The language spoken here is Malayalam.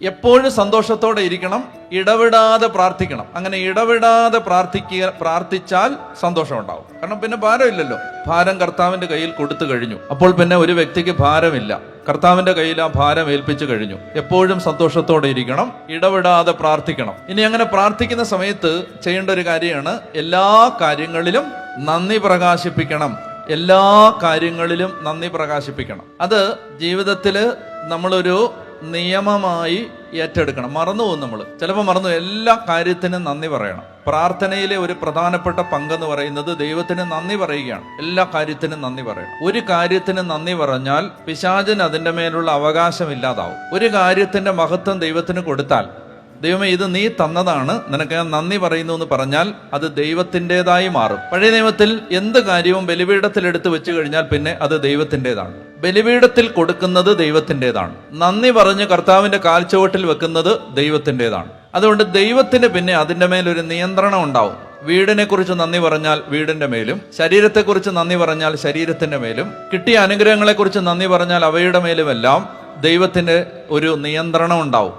എപ്പോഴും സന്തോഷത്തോടെ ഇരിക്കണം, ഇടവിടാതെ പ്രാർത്ഥിക്കണം. അങ്ങനെ ഇടവിടാതെ പ്രാർത്ഥിച്ചാൽ സന്തോഷം ഉണ്ടാവും. കാരണം പിന്നെ ഭാരമില്ലല്ലോ. ഭാരം കർത്താവിന്റെ കയ്യിൽ കൊടുത്തു കഴിഞ്ഞു. അപ്പോൾ പിന്നെ ഒരു വ്യക്തിക്ക് ഭാരമില്ല. കർത്താവിന്റെ കയ്യിൽ ആ ഭാരം ഏൽപ്പിച്ചു കഴിഞ്ഞു. എപ്പോഴും സന്തോഷത്തോടെ ഇരിക്കണം, ഇടവിടാതെ പ്രാർത്ഥിക്കണം. ഇനി അങ്ങനെ പ്രാർത്ഥിക്കുന്ന സമയത്ത് ചെയ്യേണ്ട ഒരു കാര്യമാണ്, എല്ലാ കാര്യങ്ങളിലും നന്ദി പ്രകാശിപ്പിക്കണം. എല്ലാ കാര്യങ്ങളിലും നന്ദി പ്രകാശിപ്പിക്കണം. അത് ജീവിതത്തില് നമ്മളൊരു നിയമമായി ഏറ്റെടുക്കണം. മറന്നുപോകും നമ്മൾ, ചിലപ്പോൾ മറന്നു. എല്ലാ കാര്യത്തിനും നന്ദി പറയണം. പ്രാർത്ഥനയിലെ ഒരു പ്രധാനപ്പെട്ട പങ്കെന്ന് പറയുന്നത് ദൈവത്തിന് നന്ദി പറയുകയാണ്. എല്ലാ കാര്യത്തിനും നന്ദി പറയണം. ഒരു കാര്യത്തിന് നന്ദി പറഞ്ഞാൽ പിശാചിന് അതിൻ്റെ മേലുള്ള അവകാശമില്ലാതാവും. ഒരു കാര്യത്തിന്റെ മഹത്വം ദൈവത്തിന് കൊടുത്താൽ, ദൈവമേ ഇത് നീ തന്നതാണ്, നിനക്ക് ഞാൻ നന്ദി പറയുന്നു എന്ന് പറഞ്ഞാൽ അത് ദൈവത്തിൻ്റെതായി മാറും. പഴയ നിയമത്തിൽ എന്ത് കാര്യവും ബലിപീഠത്തിൽ എടുത്ത് വെച്ച് കഴിഞ്ഞാൽ പിന്നെ അത് ദൈവത്തിൻ്റെതാണ്. ബലിപീഠത്തിൽ കൊടുക്കുന്നത് ദൈവത്തിൻ്റെതാണ്. നന്ദി പറഞ്ഞ് കർത്താവിന്റെ കാൽച്ചുവട്ടിൽ വെക്കുന്നത് ദൈവത്തിൻ്റെതാണ്. അതുകൊണ്ട് ദൈവത്തിന് പിന്നെ അതിൻ്റെ മേലൊരു നിയന്ത്രണം ഉണ്ടാവും. വീടിനെ കുറിച്ച് നന്ദി പറഞ്ഞാൽ വീടിന്റെ മേലും, ശരീരത്തെക്കുറിച്ച് നന്ദി പറഞ്ഞാൽ ശരീരത്തിന്റെ മേലും, കിട്ടിയ അനുഗ്രഹങ്ങളെക്കുറിച്ച് നന്ദി പറഞ്ഞാൽ അവയുടെ മേലുമെല്ലാം ദൈവത്തിന് ഒരു നിയന്ത്രണം ഉണ്ടാവും.